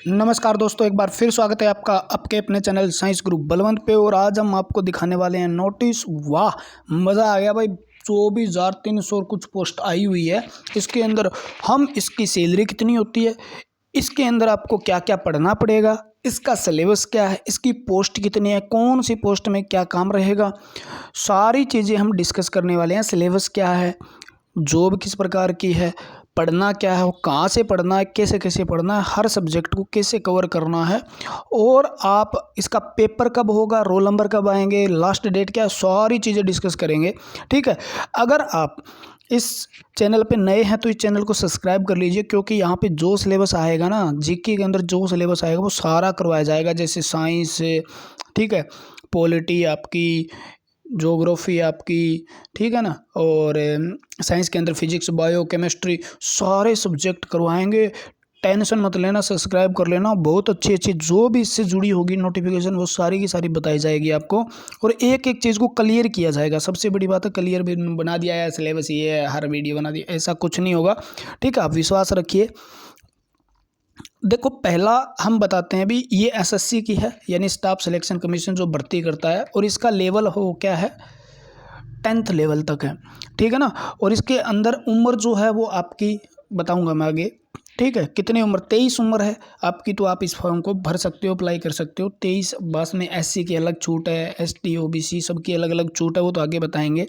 नमस्कार दोस्तों, एक बार फिर स्वागत है आपका आपके अपने चैनल साइंस ग्रुप बलवंत पे। और आज हम आपको दिखाने वाले हैं नोटिस। वाह, मज़ा आ गया भाई। 24,300 और कुछ पोस्ट आई हुई है। इसके अंदर हम इसकी सैलरी कितनी होती है, इसके अंदर आपको क्या क्या पढ़ना पड़ेगा, इसका सिलेबस क्या है, इसकी पोस्ट कितनी है, कौन सी पोस्ट में क्या काम रहेगा, सारी चीज़ें हम डिस्कस करने वाले हैं। सिलेबस क्या है, जॉब किस प्रकार की है, पढ़ना क्या है, वो कहाँ से पढ़ना है, कैसे कैसे पढ़ना है, हर सब्जेक्ट को कैसे कवर करना है, और आप इसका पेपर कब होगा, रोल नंबर कब आएंगे, लास्ट डेट क्या है, सारी चीज़ें डिस्कस करेंगे। ठीक है। अगर आप इस चैनल पे नए हैं तो इस चैनल को सब्सक्राइब कर लीजिए, क्योंकि यहाँ पे जो सिलेबस आएगा ना, जीके के अंदर जो सिलेबस आएगा वो सारा करवाया जाएगा। जैसे साइंस, ठीक है, पॉलिटी आपकी, ज्योग्राफी आपकी, ठीक है ना, और साइंस के अंदर फिजिक्स, बायो, केमिस्ट्री, सारे सब्जेक्ट करवाएंगे। टेंशन मत लेना, सब्सक्राइब कर लेना। बहुत अच्छी अच्छी जो भी इससे जुड़ी होगी नोटिफिकेशन, वो सारी की सारी बताई जाएगी आपको, और एक एक चीज़ को क्लियर किया जाएगा। सबसे बड़ी बात है, क्लियर भी बना दिया है सिलेबस, ये है, हर वीडियो बना दिया, ऐसा कुछ नहीं होगा। ठीक है, आप विश्वास रखिए। देखो, पहला हम बताते हैं भी, ये एसएससी की है, यानी स्टाफ सिलेक्शन कमीशन जो भर्ती करता है, और इसका लेवल हो क्या है, 10th लेवल तक है। ठीक है ना। और इसके अंदर उम्र जो है वो आपकी बताऊंगा मैं आगे। ठीक है, कितनी उम्र, 23 उम्र है आपकी, तो आप इस फॉर्म को भर सकते हो, अप्लाई कर सकते हो। 23, बस में एससी की अलग छूट है, एसटी ओबीसी सबकी अलग अलग छूट है, वो तो आगे बताएंगे।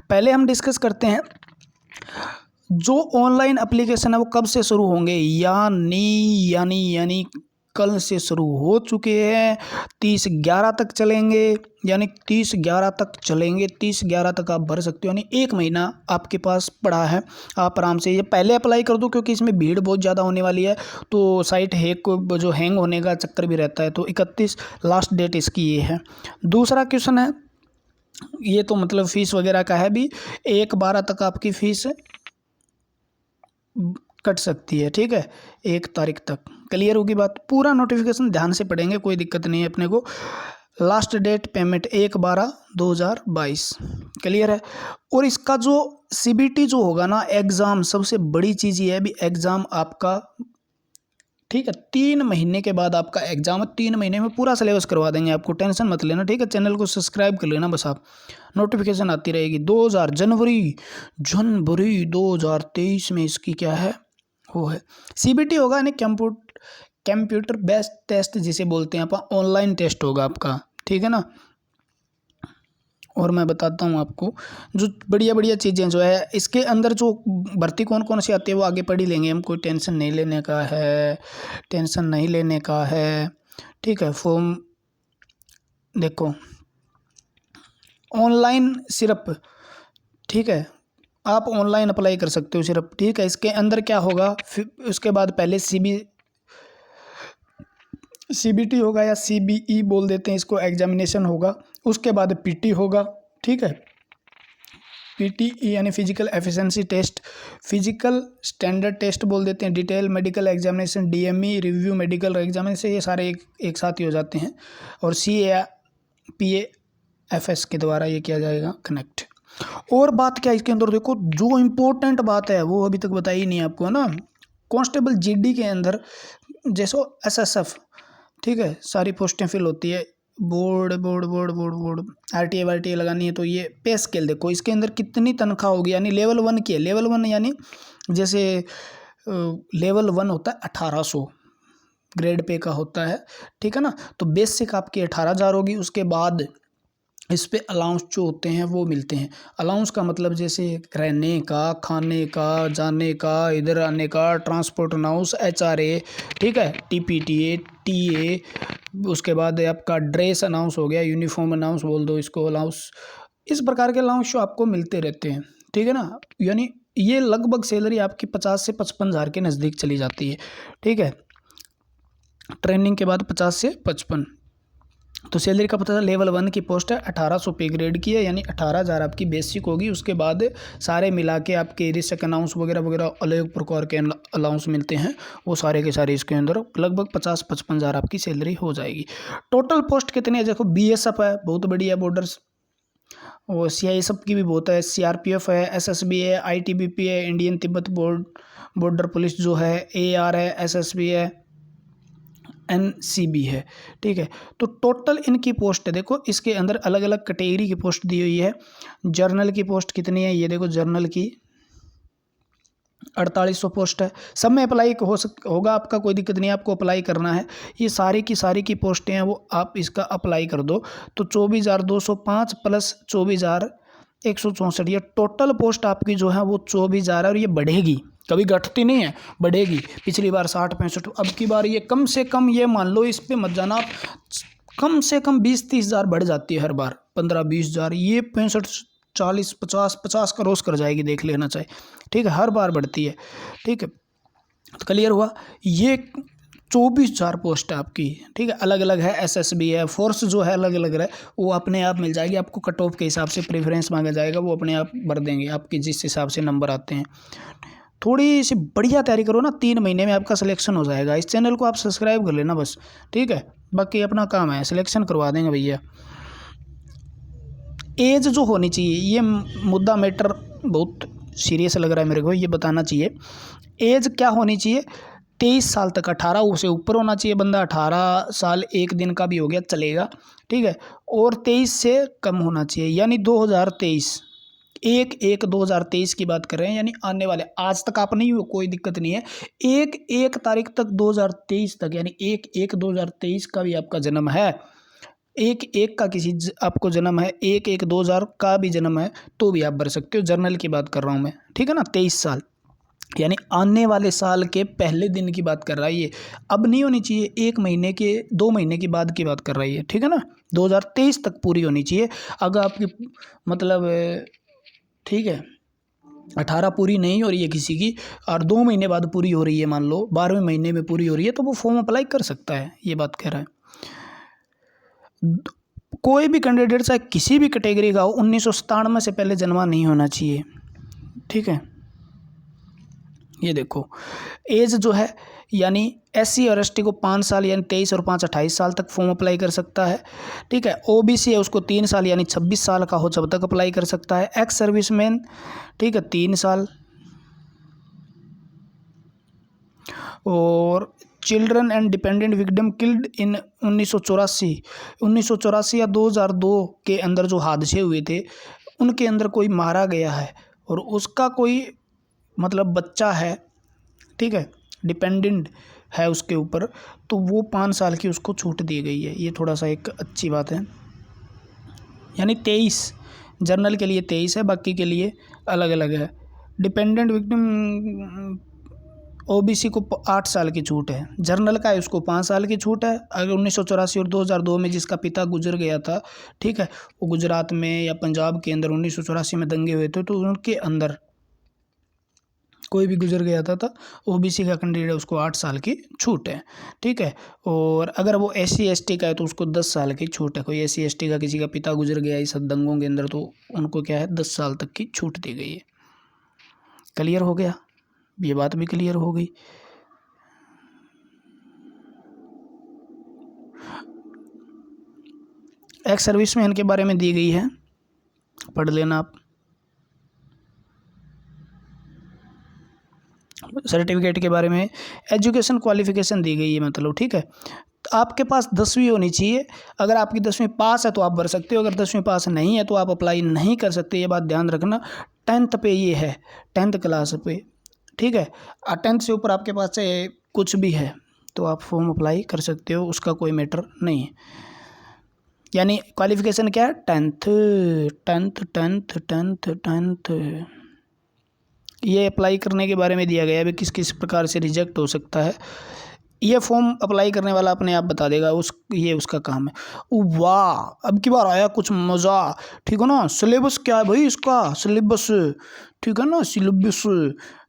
पहले हम डिस्कस करते हैं जो ऑनलाइन एप्लीकेशन है वो कब से शुरू होंगे। यानी कल से शुरू हो चुके हैं, 30/11 तक चलेंगे, यानी 30/11 तक चलेंगे। 30/11 तक आप भर सकते हो, यानी एक महीना आपके पास पड़ा है। आप आराम से ये पहले अप्लाई कर दो, क्योंकि इसमें भीड़ बहुत ज़्यादा होने वाली है, तो साइट जो हैंग होने का चक्कर भी रहता है। तो 31 लास्ट डेट इसकी ये है। दूसरा क्वेश्चन है, ये तो मतलब फीस वगैरह का है भी, 1/12 तक आपकी फीस कट सकती है। ठीक है, 1 तारीख तक। क्लियर होगी बात। पूरा नोटिफिकेशन ध्यान से पढ़ेंगे, कोई दिक्कत नहीं है अपने को। Last date payment 1/12/2022। क्लियर है। और इसका जो सीबीटी जो होगा ना, एग्ज़ाम, सबसे बड़ी चीज़ ये है भी, एग्ज़ाम आपका, ठीक है, 3 महीने के बाद आपका एग्जाम है। 3 महीने में पूरा सिलेबस करवा देंगे आपको, टेंशन मत लेना। ठीक है, चैनल को सब्सक्राइब कर लेना बस आप, नोटिफिकेशन आती रहेगी। 2000 जनवरी 2023 में इसकी क्या है, वो है सीबीटी होगा, यानी कंप्यूटर बेस्ड टेस्ट जिसे बोलते हैं अपन, ऑनलाइन टेस्ट होगा आपका। ठीक है ना। और मैं बताता हूँ आपको जो बढ़िया बढ़िया चीज़ें जो है इसके अंदर, जो भर्ती कौन कौन सी आती है वो आगे पढ़ ही लेंगे हम, कोई टेंशन नहीं लेने का है, टेंशन नहीं लेने का है। ठीक है, फॉर्म देखो, ऑनलाइन सिर्फ, ठीक है, आप ऑनलाइन अप्लाई कर सकते हो सिर्फ। ठीक है, इसके अंदर क्या होगा, फिर उसके बाद पहले सीबीटी होगा, या सीबीई बोल देते हैं इसको, एग्जामिनेशन होगा। उसके बाद पीटी होगा। ठीक है, पीटीई यानी physical efficiency test, physical standard test बोल देते हैं, detail medical examination, DME review medical examination, ये सारे एक साथ ही हो जाते हैं। और CAPAFS के द्वारा ये किया जाएगा कनेक्ट। और बात क्या है इसके अंदर, देखो जो इम्पोर्टेंट बात है वो अभी तक बताई नहीं आपको, है ना। कांस्टेबल जीडी के अंदर जैसे एसएसएफ, ठीक है, सारी पोस्टें फिल होती है। बोर्ड आरटीए वारटीए लगानी है, तो ये पे स्केल देखो, इसके अंदर कितनी तनख्वाह होगी, यानी लेवल 1 की है। लेवल 1 यानी जैसे लेवल 1 होता है 1800, ग्रेड पे का होता है। ठीक है ना। तो बेसिक आपकी 18,000 होगी। उसके बाद इस पे अलाउंस जो होते हैं वो मिलते हैं। अलाउंस का मतलब जैसे रहने का, खाने का, जाने का, इधर आने का, ट्रांसपोर्ट अलाउंस, HRA, ठीक है, TPTA, TA, उसके बाद आपका ड्रेस अलाउंस हो गया, यूनिफॉर्म अलाउंस बोल दो इसको, अलाउंस। इस प्रकार के अलाउंस जो आपको मिलते रहते हैं। ठीक है ना। यानी ये लगभग सैलरी आपकी 50 से 55,000 के नज़दीक चली जाती है। ठीक है, ट्रेनिंग के बाद 50 से 55। तो सैलरी का पता था, लेवल 1 की पोस्ट है, 1800 पे ग्रेड की है, यानी 18,000 आपकी बेसिक होगी। उसके बाद सारे मिला के आपके रिस्क अलाउंस वगैरह वगैरह अलग प्रकार के अलाउंस मिलते हैं, वो सारे के सारे इसके अंदर लगभग 50-55,000 आपकी सैलरी हो जाएगी। टोटल पोस्ट कितनी है देखो, BSF है, बहुत बढ़िया बॉर्डर्स, और CISF की भी बहुत है, CRPF है, SSB है, ITBP है, इंडियन तिब्बत बॉर्डर पुलिस जो है, AR है, SSB है, NCB है, ठीक है। तो टोटल इनकी पोस्ट है, देखो इसके अंदर अलग अलग कैटेगरी की पोस्ट दी हुई है। जर्नल की पोस्ट कितनी है, ये देखो जर्नल की 4800 पोस्ट है। सब में अप्लाई होगा आपका, कोई दिक्कत नहीं है, आपको अप्लाई करना है। ये सारी की पोस्टें हैं वो आप इसका अप्लाई कर दो। तो 24,205 प्लस 24,164, ये टोटल पोस्ट आपकी जो है वो 24,000 है। और ये बढ़ेगी, कभी घटती नहीं है, बढ़ेगी। पिछली बार 60-65, अब की बार ये कम से कम, ये मान लो इस पे मत जाना आप, कम से कम 20-30 हज़ार बढ़ जाती है हर बार, 15-20 हज़ार। ये 65, 40, 50 क्रॉस कर जाएगी, देख लेना चाहिए, ठीक है। हर बार बढ़ती है, ठीक है। तो क्लियर हुआ। ये 24,000 पोस्ट है आपकी, ठीक है। अलग अलग है, SSB है, फोर्स जो है अलग अलग है, वो अपने आप मिल जाएगी आपको। कट ऑफ के हिसाब से प्रेफरेंस मांगा जाएगा, वो अपने आप भर देंगे आपके जिस हिसाब से नंबर आते हैं। थोड़ी सी बढ़िया तैयारी करो ना, 3 महीने में आपका सिलेक्शन हो जाएगा। इस चैनल को आप सब्सक्राइब कर लेना बस, ठीक है। बाकी अपना काम है, सिलेक्शन करवा देंगे भैया। एज जो होनी चाहिए, ये मुद्दा मैटर बहुत सीरियस लग रहा है मेरे को, ये बताना चाहिए। एज क्या होनी चाहिए, 23 साल तक, 18 से ऊपर होना चाहिए बंदा। 18 साल 1 दिन का भी हो गया चलेगा, ठीक है। और 23 से कम होना चाहिए, यानी 2023, 1/1/2023 की बात कर रहे हैं, यानी आने वाले, आज तक आप नहीं हो कोई दिक्कत नहीं है। 1 तारीख तक 2023 तक, यानी 1/1/2023 का भी आपका जन्म है, 1/1 का किसी आपको जन्म है, 1/1/2000 का भी जन्म है, तो भी आप भर सकते हो। जर्नल की बात कर रहा हूँ मैं, ठीक है ना। 23 साल यानी आने वाले साल के पहले दिन की बात कर रहा है ये, अब नहीं होनी चाहिए। 1 महीने के 2 महीने की बाद की बात कर रही है, ठीक है ना। 2023 तक पूरी होनी चाहिए। अगर आपकी मतलब, ठीक है, 18 पूरी नहीं हो रही है किसी की, और 2 महीने बाद पूरी हो रही है, मान लो 12वें महीने में पूरी हो रही है, तो वो फॉर्म अप्लाई कर सकता है, ये बात कह रहा है। कोई भी कैंडिडेट चाहे किसी भी कैटेगरी का हो, 1997 से पहले जन्मा नहीं होना चाहिए, ठीक है। ये देखो एज जो है, यानी SC और ST को 5 साल, यानी 23 और 5 28 साल तक फॉर्म अप्लाई कर सकता है, ठीक है। OBC है, उसको 3 साल यानी 26 साल का हो जब तक अप्लाई कर सकता है। एक्स सर्विसमैन, ठीक है, 3 साल। और children and dependent victim killed in 1984 या 2002 के अंदर जो हादसे हुए थे, उनके अंदर कोई मारा गया है और उसका कोई मतलब बच्चा है, ठीक है, डिपेंडेंट है उसके ऊपर, तो वो 5 साल की उसको छूट दी गई है। ये थोड़ा सा एक अच्छी बात है। यानी 23 जर्नल के लिए 23 है, बाकी के लिए अलग अलग है। डिपेंडेंट विक्टिम OBC को 8 साल की छूट है, जर्नल का है उसको 5 साल की छूट है। अगर 1984 और 2002 में जिसका पिता गुजर गया था, ठीक है, वो गुजरात में या पंजाब के अंदर 1984 में दंगे हुए थे, तो उनके अंदर कोई भी गुजर गया था, OBC का कैंडिडेट, उसको 8 साल की छूट है, ठीक है। और अगर वो SC ST का है तो उसको 10 साल की छूट है। कोई SC ST का किसी का पिता गुजर गया इस दंगों के अंदर, तो उनको क्या है, 10 साल तक की छूट दी गई है। क्लियर हो गया, ये बात भी क्लियर हो गई। एक्स सर्विसमैन के बारे में दी गई है, पढ़ लेना आप। सर्टिफिकेट के बारे में, एजुकेशन क्वालिफिकेशन दी गई है, मतलब, ठीक है। आपके पास 10वीं होनी चाहिए। अगर आपकी 10वीं पास है तो आप भर सकते हो, अगर 10वीं पास नहीं है तो आप अप्लाई नहीं कर सकते, ये बात ध्यान रखना। 10th पे ये है, 10th क्लास पे, ठीक है। 10th से ऊपर आपके पास चाहे कुछ भी है तो आप फॉर्म अप्लाई कर सकते हो, उसका कोई मैटर नहीं है। यानी क्वालिफिकेशन क्या है, 10th। ये अप्लाई करने के बारे में दिया गया है, किस किस प्रकार से रिजेक्ट हो सकता है, ये फॉर्म अप्लाई करने वाला अपने आप बता देगा, ये उसका काम है। वाह, अब की बार आया कुछ मज़ा, ठीक है ना। सिलेबस क्या है भाई इसका, सिलेबस, ठीक है ना, सिलेबस।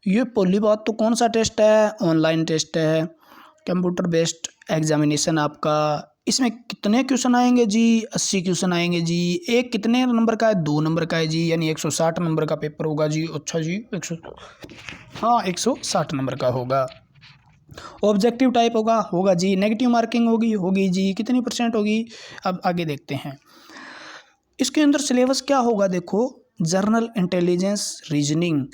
ये पहली बात तो कौन सा टेस्ट है, ऑनलाइन टेस्ट है, कंप्यूटर बेस्ड एग्जामिनेशन आपका। इसमें कितने क्वेश्चन आएंगे जी, 80 क्वेश्चन आएंगे जी। एक कितने नंबर का है, 2 नंबर का है जी, यानी 160 नंबर का पेपर होगा जी। अच्छा जी, 160 नंबर का होगा। ऑब्जेक्टिव टाइप होगा जी। नेगेटिव मार्किंग होगी जी, कितनी % होगी, अब आगे देखते हैं। इसके अंदर सिलेबस क्या होगा, देखो, जर्नल इंटेलिजेंस रीजनिंग,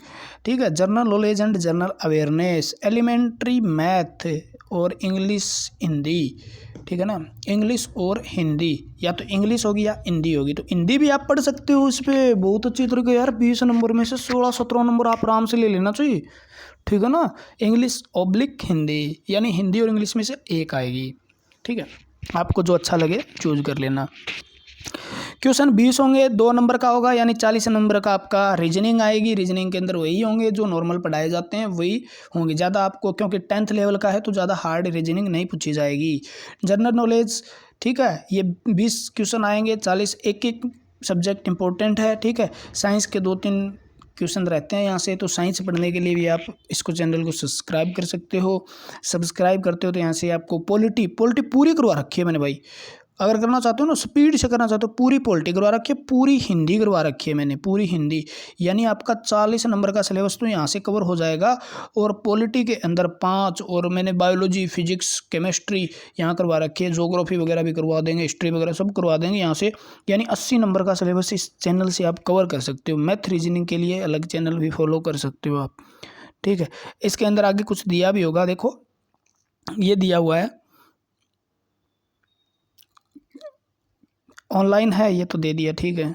ठीक है, general knowledge and general awareness, elementary math और इंग्लिश हिंदी, ठीक है ना, इंग्लिश और हिंदी, या तो इंग्लिश होगी या हिंदी होगी। तो हिंदी भी आप पढ़ सकते हो इस पर बहुत अच्छी तरीके यार। 20 नंबर में से 16-17 नंबर आप आराम से ले लेना चाहिए, ठीक है ना। इंग्लिश ऑब्लिक हिंदी, यानी हिंदी और इंग्लिश में से एक आएगी, ठीक है। आपको जो अच्छा लगे चूज कर लेना। क्वेश्चन 20 होंगे, 2 नंबर का होगा, यानी 40 नंबर का आपका रीजनिंग आएगी। रीजनिंग के अंदर वही होंगे जो नॉर्मल पढ़ाए जाते हैं, वही होंगे। ज़्यादा आपको, क्योंकि 10th लेवल का है तो ज़्यादा हार्ड रीजनिंग नहीं पूछी जाएगी। जनरल नॉलेज, ठीक है, ये 20 क्वेश्चन आएंगे, 40, एक सब्जेक्ट इंपॉर्टेंट है, ठीक है। साइंस के 2-3 क्वेश्चन रहते हैं यहाँ से, तो साइंस पढ़ने के लिए भी आप इसको चैनल को सब्सक्राइब कर सकते हो। सब्सक्राइब करते हो तो यहाँ से आपको पॉलिटी पूरी करवा रखी है मैंने भाई। अगर करना चाहते हो ना, स्पीड से करना चाहते हो, पूरी पॉलिटी करवा रखी है, पूरी हिंदी करवा रखी है मैंने, पूरी हिंदी। यानी आपका 40 नंबर का सिलेबस तो यहाँ से कवर हो जाएगा। और पॉलिटी के अंदर 5, और मैंने बायोलॉजी, फिजिक्स, केमिस्ट्री यहाँ करवा रखी है। ज्योग्राफी वगैरह भी करवा देंगे, हिस्ट्री वगैरह सब करवा देंगे यहाँ से। यानी 80 नंबर का सिलेबस इस चैनल से आप कवर कर सकते हो। मैथ रीजनिंग के लिए अलग चैनल भी फॉलो कर सकते हो आप, ठीक है। इसके अंदर आगे कुछ दिया भी होगा, देखो ये दिया हुआ है, ऑनलाइन है ये तो दे दिया, ठीक है।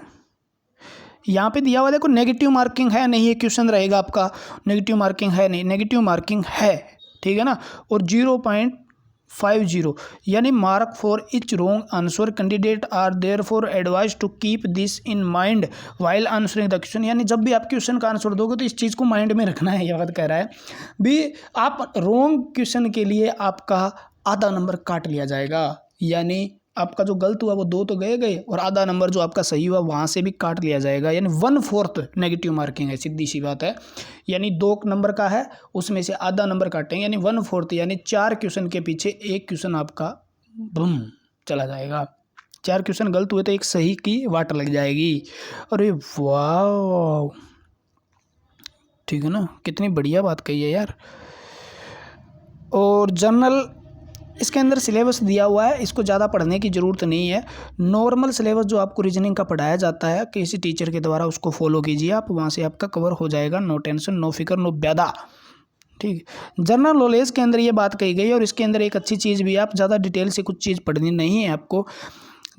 यहाँ पे दिया हुआ देखो, नेगेटिव मार्किंग है नहीं, ये क्वेश्चन रहेगा आपका। नेगेटिव मार्किंग है नहीं, नेगेटिव मार्किंग है, ठीक है ना। और 0.50, यानी mark for each wrong answer. Candidate are therefore advise to keep this in mind while answering the question. यानी जब भी आप क्वेश्चन का आंसर दोगे तो इस चीज़ को माइंड में रखना है, ये बात कह रहा है भी। आप रॉन्ग क्वेश्चन के लिए आपका आधा नंबर काट लिया जाएगा, यानी आपका जो गलत हुआ वो 2 तो गए, और आधा नंबर जो आपका सही हुआ वहाँ से भी काट लिया जाएगा। यानी 1/4 नेगेटिव मार्किंग है, सीधी सी बात है। यानी 2 नंबर का है, उसमें से आधा नंबर काटेंगे, यानी 1/4, यानी 4 क्वेश्चन के पीछे 1 क्वेश्चन आपका बम चला जाएगा। 4 क्वेश्चन गलत हुए तो 1 सही की वाट लग जाएगी। अरे वाह, ठीक है ना, कितनी बढ़िया बात कही है यार। और जर्नल, इसके अंदर सिलेबस दिया हुआ है, इसको ज़्यादा पढ़ने की ज़रूरत नहीं है। नॉर्मल सिलेबस जो आपको रीजनिंग का पढ़ाया जाता है किसी टीचर के द्वारा, उसको फॉलो कीजिए आप, वहाँ से आपका कवर हो जाएगा। नो टेंशन, नो फिक्र, नो ब्यादा, ठीक है। जनरल नॉलेज के अंदर ये बात कही गई, और इसके अंदर एक अच्छी चीज़ भी, आप ज़्यादा डिटेल से कुछ चीज़ पढ़नी नहीं है आपको।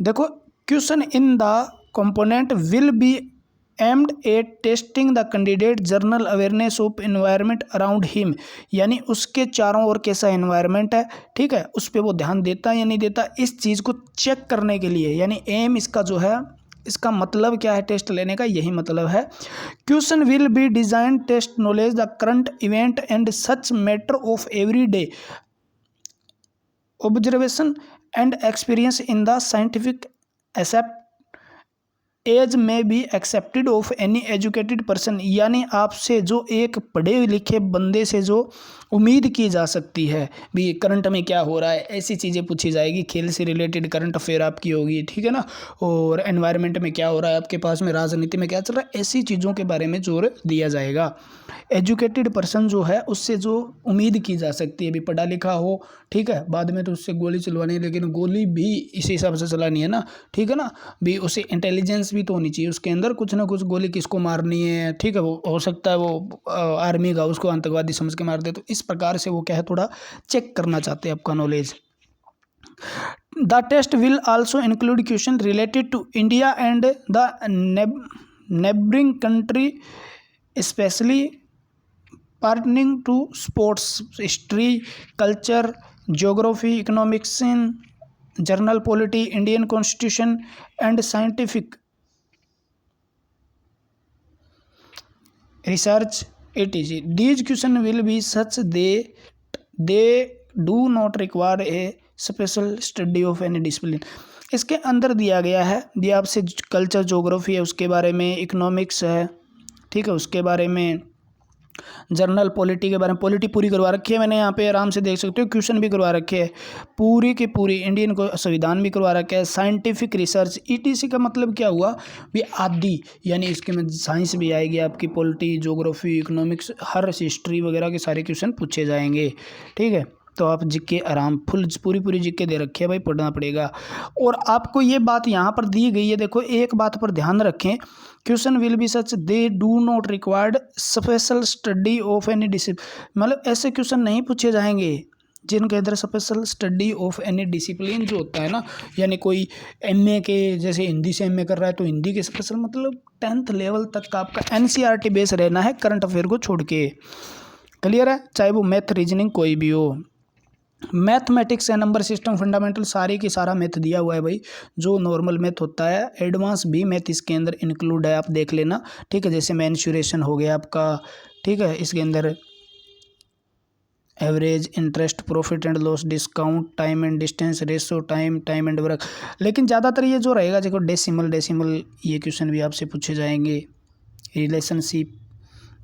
देखो, question in the component will be aimed at testing the candidate general awareness of environment around him. यानी उसके चारों ओर कैसा एनवायरनमेंट है, ठीक है, उस पर वो ध्यान देता है या नहीं देता, इस चीज़ को चेक करने के लिए। यानी एम इसका जो है, इसका मतलब क्या है टेस्ट लेने का, यही मतलब है। Question will be design test knowledge the current event and such matter of every day observation and experience in the scientific accept age may be accepted of any educated person. यानी आपसे जो एक पढ़े लिखे बंदे से जो उम्मीद की जा सकती है भी, करंट में क्या हो रहा है, ऐसी चीज़ें पूछी जाएगी। खेल से रिलेटेड करंट अफेयर आपकी होगी, ठीक है ना। और एनवायरनमेंट में क्या हो रहा है आपके पास में, राजनीति में क्या चल रहा है, ऐसी चीज़ों के बारे में जोर दिया जाएगा। एजुकेटेड पर्सन जो है उससे जो उम्मीद की जा सकती है भी, पढ़ा लिखा हो, ठीक है। बाद में तो उससे गोली चलवानी है, लेकिन गोली भी इसी हिसाब से चलानी है ना, ठीक है ना भी। उसे इंटेलिजेंस भी तो होनी चाहिए उसके अंदर, कुछ ना कुछ गोली किसको मारनी है, ठीक है। वो हो सकता है वो आर्मी का उसको आतंकवादी समझ के मार दे, तो इस प्रकार से वो क्या है, थोड़ा चेक करना चाहते हैं आपका knowledge. The test will also include question related to India and the neighbouring country, specially pertaining to sports, history, culture, geography, economics, general polity, Indian constitution, and scientific research, etc. These questions will be such they do not require a special study of any discipline. इसके अंदर दिया गया है, दिया आपसे culture, geography है उसके बारे में, इकोनॉमिक्स है, ठीक है, उसके बारे में, जर्नल पॉलिटी के बारे में, पॉलिटी पूरी करवा रखी है मैंने, यहाँ पे आराम से देख सकते हो। क्वेश्चन भी करवा रखे हैं पूरी की पूरी, इंडियन को संविधान भी करवा रखा है। साइंटिफिक रिसर्च, ईटीसी का मतलब क्या हुआ भी, आदि, यानी इसके में साइंस भी आएगी आपकी, पॉलिटी, ज्योग्राफी, इकोनॉमिक्स, हर हिस्ट्री वगैरह के सारे क्वेश्चन पूछे जाएंगे, ठीक है। तो आप जिक्के आराम फुल पूरी जिक्के दे रखे हैं भाई, पढ़ना पड़ेगा। और आपको ये बात यहाँ पर दी गई है, देखो एक बात पर ध्यान रखें, question will B such they do not required special study of any discipline. मतलब ऐसे क्वेश्चन नहीं पूछे जाएंगे जिनके अंदर special study of any discipline जो होता है ना, यानी कोई एमए के, जैसे हिंदी से एमए कर रहा है तो हिंदी के स्पेशल, मतलब 10th लेवल तक का आपका एनसीईआरटी बेस रहना है करंट अफेयर को छोड़ के। क्लियर है? चाहे वो मैथ रीजनिंग कोई भी हो। मैथमेटिक्स है, नंबर सिस्टम, फंडामेंटल, सारी की सारा मैथ दिया हुआ है भाई, जो नॉर्मल मैथ होता है। एडवांस भी मैथ इसके अंदर इंक्लूड है, आप देख लेना, ठीक है। जैसे मेंसुरेशन हो गया आपका, ठीक है। इसके अंदर average, interest, profit and loss, discount, time and distance, ratio, time and work. लेकिन ज़्यादातर ये जो रहेगा, देखो डेसिमल ये क्वेश्चन भी आपसे पूछे जाएंगे। Relationship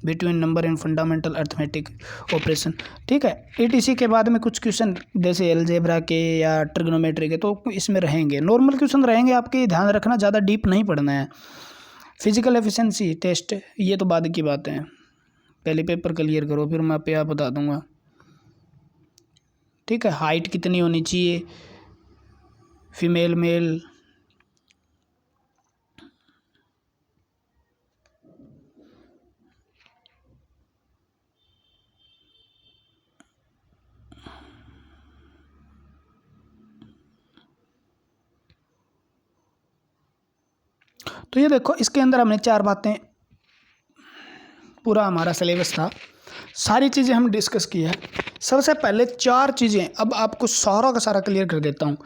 between number and fundamental arithmetic operation, ठीक है। ईटीसी के बाद में कुछ क्वेश्चन जैसे अलजेब्रा के या ट्रिग्नोमेट्री के तो इसमें रहेंगे, नॉर्मल क्वेश्चन रहेंगे आपके, ध्यान रखना, ज़्यादा डीप नहीं पढ़ना है। फिजिकल एफिशिएंसी टेस्ट, ये तो बाद की बात है, पहले पेपर क्लियर करो, फिर मैं आप बता दूंगा, ठीक है। हाइट कितनी होनी चाहिए, फीमेल मेल, तो ये देखो इसके अंदर हमने 4 बातें, पूरा हमारा सिलेबस था, सारी चीज़ें हम डिस्कस की है। सबसे पहले 4 चीज़ें अब आपको सारा का सारा क्लियर कर देता हूँ।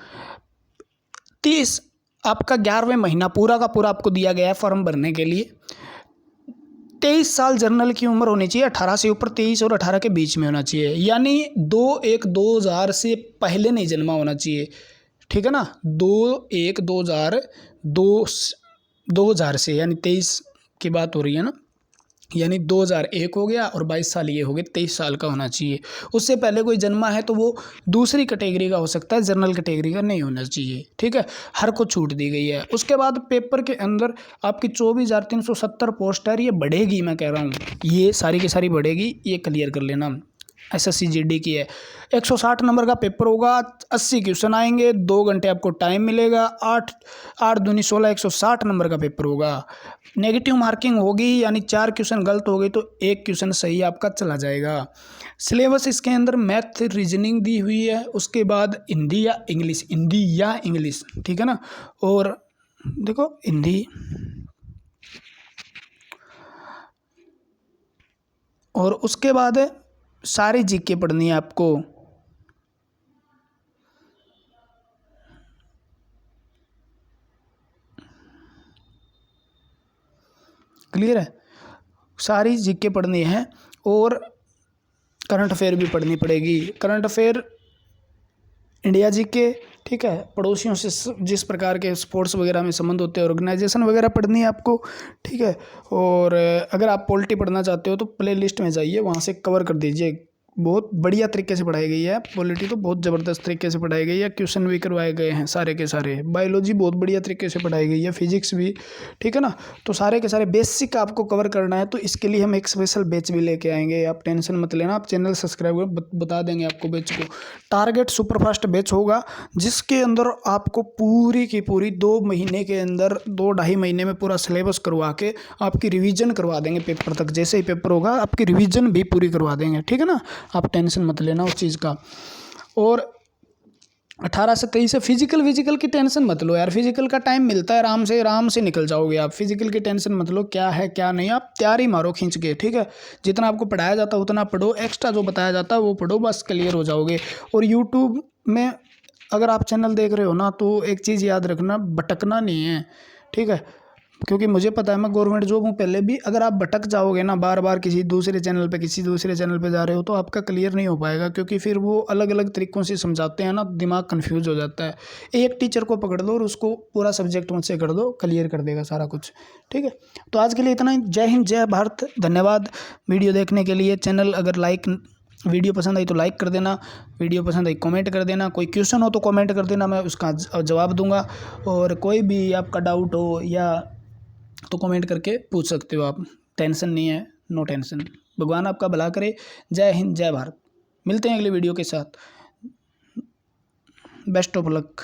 30 आपका 11वें महीना पूरा का पूरा आपको दिया गया है फॉर्म भरने के लिए। 23 साल जर्नल की उम्र होनी चाहिए, 18 से ऊपर, 23 और 18 के बीच में होना चाहिए, यानी 2/1/2000 से पहले नहीं जन्मा होना चाहिए, ठीक है ना। 2/1/2000 से, यानी 23 की बात हो रही है ना, यानी 2001 हो गया और 22 साल ये हो गए, 23 साल का होना चाहिए। उससे पहले कोई जन्मा है तो वो दूसरी कैटेगरी का हो सकता है, जनरल कैटेगरी का नहीं होना चाहिए, ठीक है। हर को छूट दी गई है। उसके बाद पेपर के अंदर आपकी 24,370 पोस्ट है, ये बढ़ेगी, मैं कह रहा हूँ ये सारी की सारी बढ़ेगी, ये क्लियर कर लेना। SSC GD की है, 160 नंबर का पेपर होगा, 80 क्वेश्चन आएंगे, 2 घंटे आपको टाइम मिलेगा, 8 दूनी 16, 160 नंबर का पेपर होगा। नेगेटिव मार्किंग होगी, यानी 4 क्वेश्चन गलत हो गए तो 1 क्वेश्चन सही आपका चला जाएगा। सिलेबस इसके अंदर मैथ रीजनिंग दी हुई है, उसके बाद हिंदी या इंग्लिश, ठीक है ना। और देखो हिंदी और उसके बाद सारी जीके पढ़नी है आपको, क्लियर है। सारी जीके पढ़नी है और करंट अफेयर भी पढ़नी पड़ेगी। करंट अफेयर इंडिया जीके, ठीक है। पड़ोसियों से जिस प्रकार के स्पोर्ट्स वगैरह में संबंध होते हैं, ऑर्गेनाइजेशन वगैरह पढ़नी है आपको, ठीक है। और अगर आप पॉलिटी पढ़ना चाहते हो तो प्ले लिस्ट में जाइए, वहाँ से कवर कर दीजिए। बहुत बढ़िया तरीके से पढ़ाई गई है, पॉलिटी तो बहुत ज़बरदस्त तरीके से पढ़ाई गई है, क्वेश्चन भी करवाए गए हैं सारे के सारे। बायोलॉजी बहुत बढ़िया तरीके से पढ़ाई गई है, फिजिक्स भी, ठीक है ना। तो सारे के सारे बेसिक आपको कवर करना है, तो इसके लिए हम एक स्पेशल बैच भी लेके आएंगे, आप टेंशन मत लेना। आप चैनल सब्सक्राइब कर, बता देंगे आपको बैच को। टारगेट सुपरफास्ट बैच होगा, जिसके अंदर आपको पूरी की पूरी 2 महीने के अंदर, 2-2.5 महीने में पूरा सिलेबस करवा के आपकी रिवीजन करवा देंगे पेपर तक। जैसे ही पेपर होगा आपकी रिवीजन भी पूरी करवा देंगे, ठीक है ना। आप टेंशन मत लेना उस चीज़ का। और 18 से 23 से फिजिकल की टेंशन मत लो यार, फिजिकल का टाइम मिलता है, आराम से निकल जाओगे आप। फिजिकल की टेंशन मत लो, क्या है क्या नहीं, आप तैयारी मारो खींच के, ठीक है। जितना आपको पढ़ाया जाता है उतना पढ़ो, एक्स्ट्रा जो बताया जाता है वो पढ़ो, बस क्लियर हो जाओगे। और यूट्यूब में अगर आप चैनल देख रहे हो ना, तो एक चीज़ याद रखना, भटकना नहीं है, ठीक है। क्योंकि मुझे पता है, मैं गवर्नमेंट जॉब हूँ पहले भी, अगर आप भटक जाओगे ना बार बार किसी दूसरे चैनल पे जा रहे हो, तो आपका क्लियर नहीं हो पाएगा। क्योंकि फिर वो अलग अलग तरीक़ों से समझाते हैं ना, दिमाग कंफ्यूज हो जाता है। एक टीचर को पकड़ लो और उसको पूरा सब्जेक्ट मुझसे कर दो, क्लियर कर देगा सारा कुछ, ठीक है। तो आज के लिए इतना ही। जय हिंद, जय भारत, धन्यवाद वीडियो देखने के लिए। चैनल अगर वीडियो पसंद आई तो लाइक कर देना, वीडियो पसंद आई कमेंट कर देना, कोई क्वेश्चन हो तो कमेंट कर देना, मैं उसका जवाब दूंगा। और कोई भी आपका डाउट हो या तो कमेंट करके पूछ सकते हो आप, टेंशन नहीं है, नो टेंशन। भगवान आपका भला करे। जय हिंद, जय भारत। मिलते हैं अगली वीडियो के साथ। Best of luck.